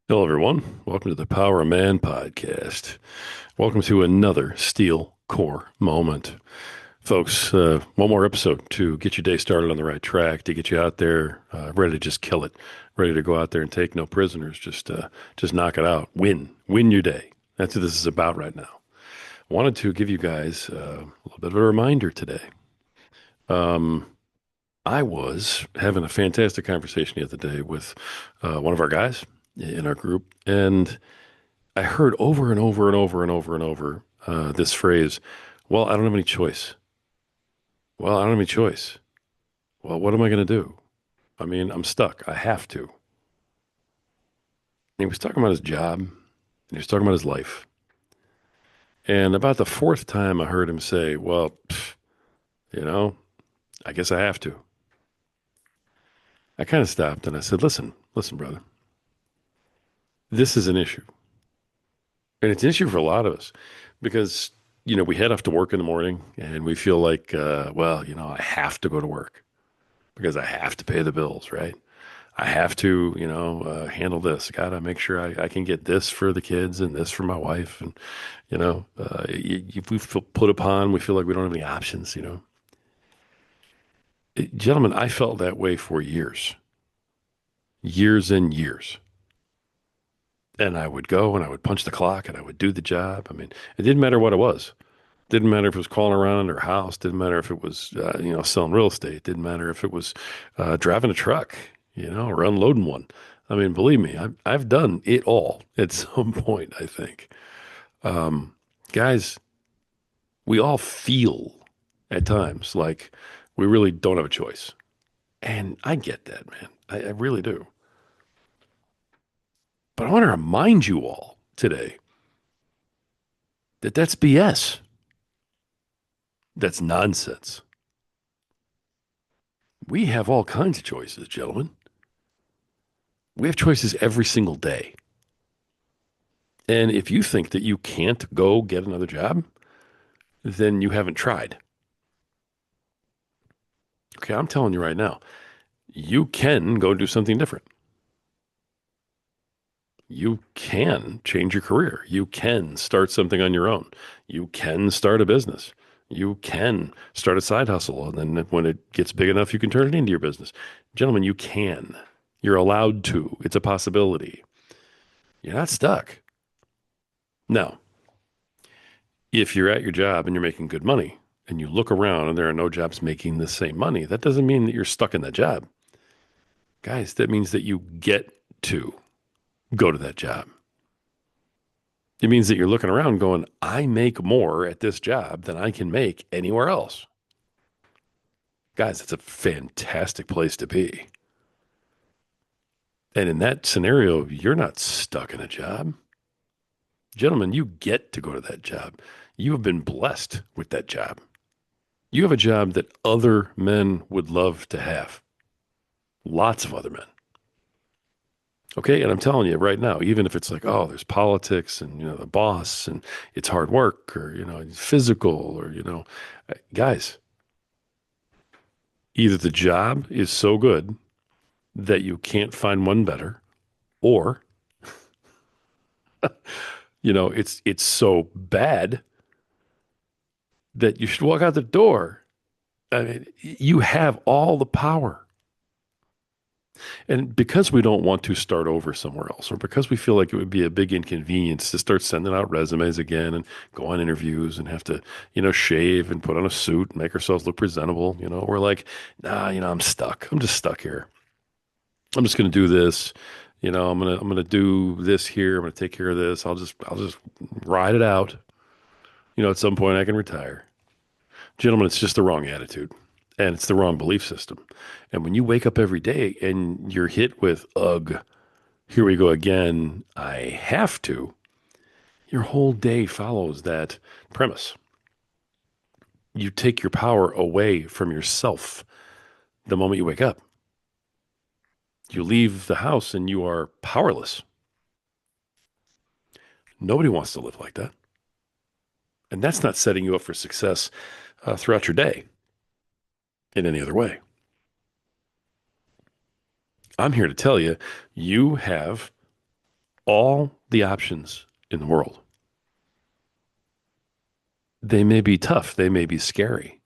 Hello, everyone. Welcome to the Power of Man podcast. Welcome to another Steel Core moment. Folks, one more episode to get your day started on the right track, to get you out there ready to just kill it, ready to go out there and take no prisoners, just knock it out, win your day. That's what this is about right now. Wanted to give you guys a little bit of a reminder today. Um, I was having a fantastic conversation the other day with one of our guys in our group, and I heard over and over and over and over and over this phrase, well, I don't have any choice. Well, I don't have any choice. Well, what am I going to do? I mean, I'm stuck. I have to. And he was talking about his job and he was talking about his life. And about the fourth time I heard him say, well, you know, I guess I have to. I kind of stopped and I said, listen, brother, this is an issue. And it's an issue for a lot of us because, we head off to work in the morning and we feel like, I have to go to work because I have to pay the bills, right? I have to, handle this. Got to make sure I can get this for the kids and this for my wife. And, if we feel put upon, we feel like we don't have any options. Gentlemen, I felt that way for years, years and years. And I would go and I would punch the clock and I would do the job. I mean, it didn't matter what it was. Didn't matter if it was calling around our house. Didn't matter if it was, selling real estate. Didn't matter if it was driving a truck, or unloading one. I mean, believe me, I've done it all at some point, I think. Um, Guys, we all feel at times like we really don't have a choice. And I get that, man. I really do. But I want to remind you all today that that's BS. That's nonsense. We have all kinds of choices, gentlemen. We have choices every single day. And if you think that you can't go get another job, then you haven't tried. Okay, I'm telling you right now, you can go do something different. You can change your career. You can start something on your own. You can start a business. You can start a side hustle. And then when it gets big enough, you can turn it into your business. Gentlemen, you can. You're allowed to. It's a possibility. You're not stuck. Now, if you're at your job and you're making good money and you look around and there are no jobs making the same money, that doesn't mean that you're stuck in that job. Guys, that means that you get to go to that job. It means that you're looking around going, I make more at this job than I can make anywhere else. Guys, it's a fantastic place to be. And in that scenario, you're not stuck in a job. Gentlemen, you get to go to that job. You have been blessed with that job. You have a job that other men would love to have. Lots of other men. Okay. And I'm telling you right now, even if it's like, oh, there's politics and, the boss and it's hard work or, it's physical or, guys, either the job is so good that you can't find one better or, it's so bad that you should walk out the door. I mean, you have all the power. And because we don't want to start over somewhere else, or because we feel like it would be a big inconvenience to start sending out resumes again and go on interviews and have to, shave and put on a suit and make ourselves look presentable, we're like, nah, I'm stuck. I'm just stuck here. I'm just going to do this. I'm going to do this here. I'm going to take care of this. I'll just ride it out. At some point I can retire. Gentlemen, it's just the wrong attitude and it's the wrong belief system. And when you wake up every day and you're hit with, ugh, here we go again, I have to, your whole day follows that premise. You take your power away from yourself the moment you wake up. You leave the house and you are powerless. Nobody wants to live like that. And that's not setting you up for success throughout your day in any other way. I'm here to tell you, you have all the options in the world. They may be tough, they may be scary.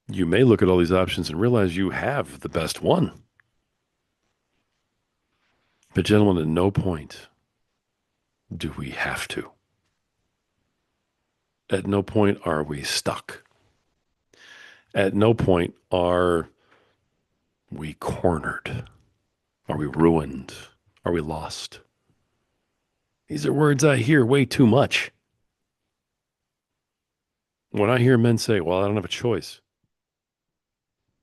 You may look at all these options and realize you have the best one. But, gentlemen, at no point do we have to. At no point are we stuck. At no point are we cornered. Are we ruined? Are we lost? These are words I hear way too much. When I hear men say, well, I don't have a choice,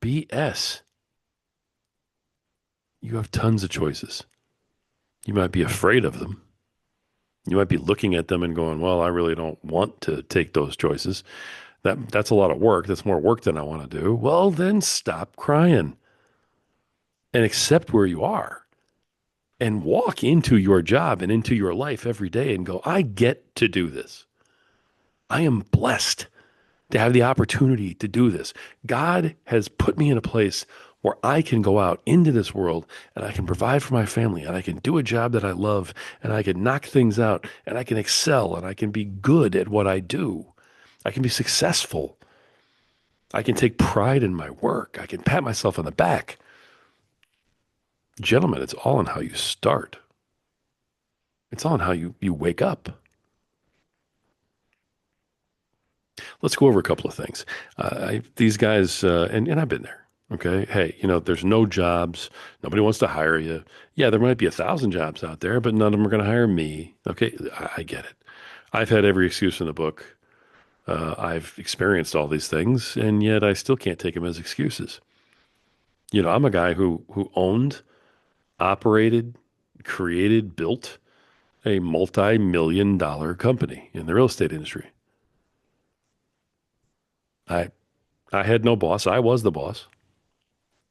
BS. You have tons of choices. You might be afraid of them. You might be looking at them and going, well, I really don't want to take those choices. That's a lot of work. That's more work than I want to do. Well, then stop crying and accept where you are and walk into your job and into your life every day and go, I get to do this. I am blessed to have the opportunity to do this. God has put me in a place where I can go out into this world and I can provide for my family and I can do a job that I love and I can knock things out and I can excel and I can be good at what I do. I can be successful. I can take pride in my work. I can pat myself on the back. Gentlemen, it's all in how you start. It's all in how you wake up. Let's go over a couple of things. These guys, and I've been there. Okay. Hey, there's no jobs. Nobody wants to hire you. Yeah, there might be 1,000 jobs out there, but none of them are going to hire me. Okay. I get it. I've had every excuse in the book. I've experienced all these things, and yet I still can't take them as excuses. I'm a guy who owned, operated, created, built a multi-million dollar company in the real estate industry. I I had no boss. I was the boss.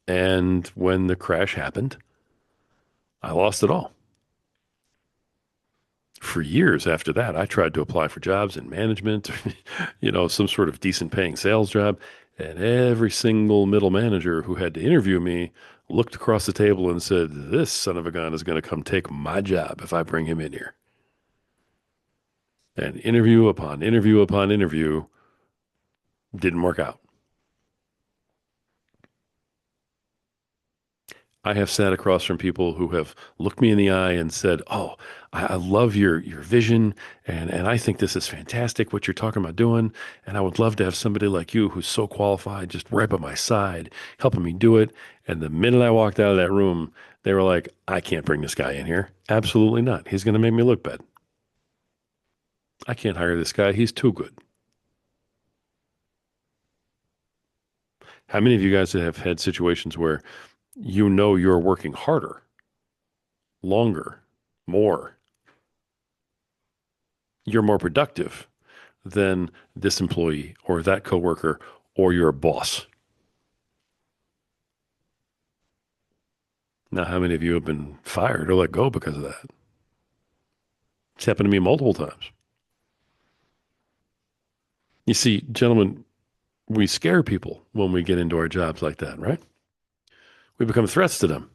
And when the crash happened, I lost it all. For years after that, I tried to apply for jobs in management, some sort of decent paying sales job. And every single middle manager who had to interview me looked across the table and said, this son of a gun is going to come take my job if I bring him in here. And interview upon interview upon interview didn't work out. I have sat across from people who have looked me in the eye and said, "Oh, I love your vision, and I think this is fantastic what you're talking about doing, and I would love to have somebody like you who's so qualified just right by my side, helping me do it." And the minute I walked out of that room, they were like, "I can't bring this guy in here. Absolutely not. He's going to make me look bad. I can't hire this guy. He's too good." How many of you guys have had situations where you're working harder, longer, more? You're more productive than this employee or that coworker or your boss. Now, how many of you have been fired or let go because of that? It's happened to me multiple times. You see, gentlemen, we scare people when we get into our jobs like that, right? We become threats to them.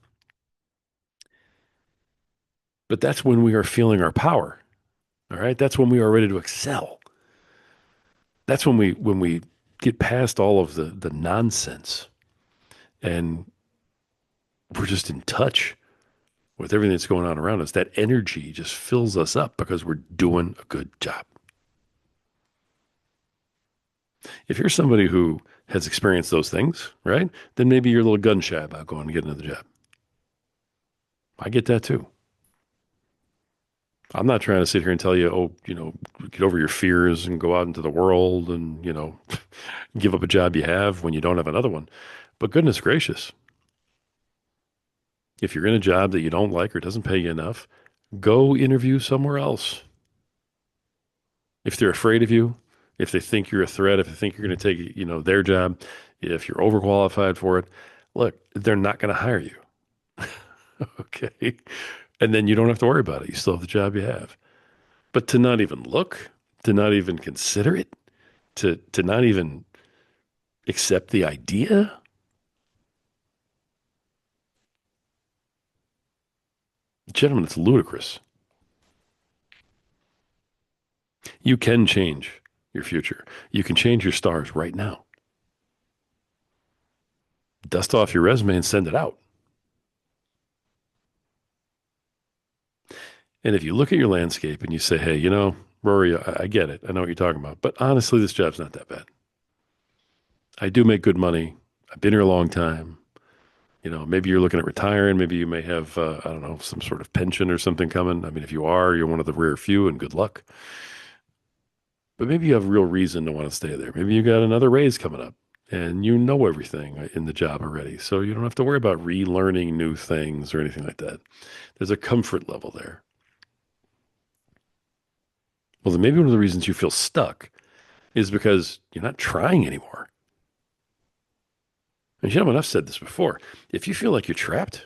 But that's when we are feeling our power. All right. That's when we are ready to excel. That's when we get past all of the nonsense and we're just in touch with everything that's going on around us. That energy just fills us up because we're doing a good job. If you're somebody who has experienced those things, right, then maybe you're a little gun shy about going to get another job. I get that too. I'm not trying to sit here and tell you, oh, get over your fears and go out into the world and, give up a job you have when you don't have another one. But goodness gracious, if you're in a job that you don't like or doesn't pay you enough, go interview somewhere else. If they're afraid of you, if they think you're a threat, if they think you're going to take, their job, if you're overqualified for it, look, they're not going to hire you. Okay. And then you don't have to worry about it. You still have the job you have. But to not even look, to not even consider it, to not even accept the idea, Gentlemen, it's ludicrous. You can change your future. You can change your stars right now. Dust off your resume and send it out. And if you look at your landscape and you say, hey, Rory, I get it. I know what you're talking about. But honestly, this job's not that bad. I do make good money. I've been here a long time. Maybe you're looking at retiring. Maybe you may have, I don't know, some sort of pension or something coming. I mean, if you are, you're one of the rare few and good luck. But maybe you have real reason to want to stay there. Maybe you got another raise coming up and you know everything in the job already. So you don't have to worry about relearning new things or anything like that. There's a comfort level there. Well, then maybe one of the reasons you feel stuck is because you're not trying anymore. And I've said this before. If you feel like you're trapped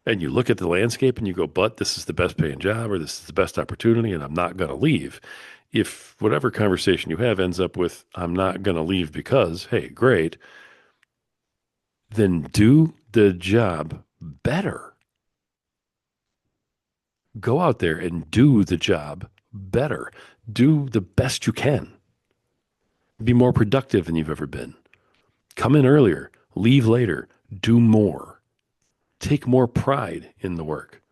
and you look at the landscape and you go, but this is the best paying job or this is the best opportunity and I'm not going to leave. If whatever conversation you have ends up with, I'm not going to leave because, hey, great, then do the job better. Go out there and do the job better. Do the best you can. Be more productive than you've ever been. Come in earlier, leave later, do more. Take more pride in the work.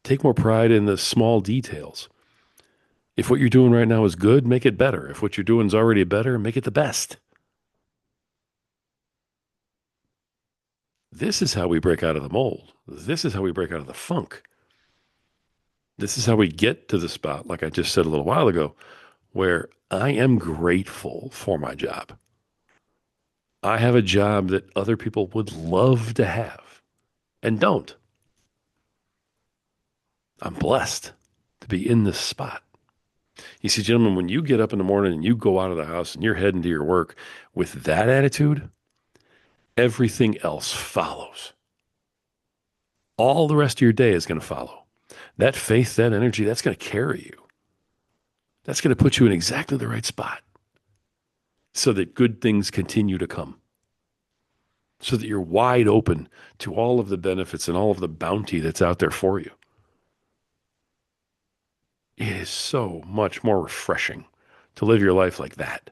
Take more pride in the small details. If what you're doing right now is good, make it better. If what you're doing is already better, make it the best. This is how we break out of the mold. This is how we break out of the funk. This is how we get to the spot, like I just said a little while ago, where I am grateful for my job. I have a job that other people would love to have and don't. I'm blessed to be in this spot. You see, gentlemen, when you get up in the morning and you go out of the house and you're heading to your work with that attitude, everything else follows. All the rest of your day is going to follow. That faith, that energy, that's going to carry you. That's going to put you in exactly the right spot so that good things continue to come, so that you're wide open to all of the benefits and all of the bounty that's out there for you. It is so much more refreshing to live your life like that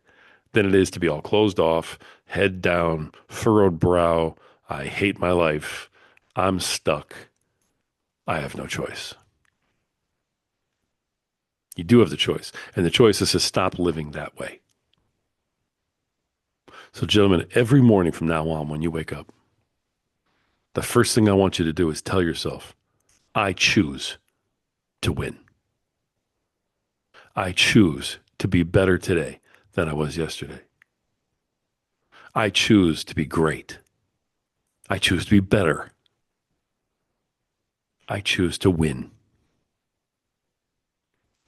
than it is to be all closed off, head down, furrowed brow. I hate my life. I'm stuck. I have no choice. You do have the choice, and the choice is to stop living that way. So, gentlemen, every morning from now on, when you wake up, the first thing I want you to do is tell yourself, I choose to win. I choose to be better today than I was yesterday. I choose to be great. I choose to be better. I choose to win.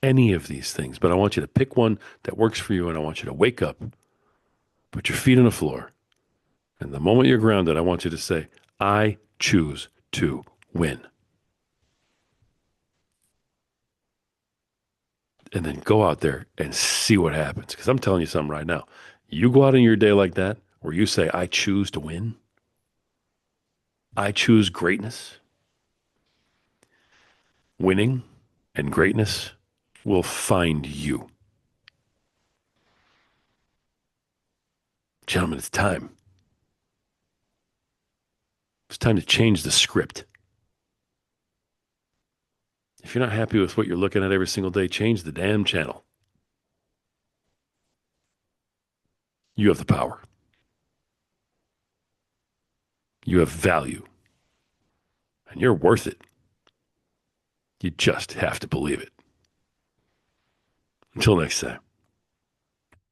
Any of these things, but I want you to pick one that works for you, and I want you to wake up, put your feet on the floor, and the moment you're grounded, I want you to say, I choose to win. And then go out there and see what happens. Because I'm telling you something right now. You go out in your day like that, where you say, I choose to win, I choose greatness. Winning and greatness will find you. Gentlemen, it's time. It's time to change the script. If you're not happy with what you're looking at every single day, change the damn channel. You have the power. You have value. And you're worth it. You just have to believe it. Until next time.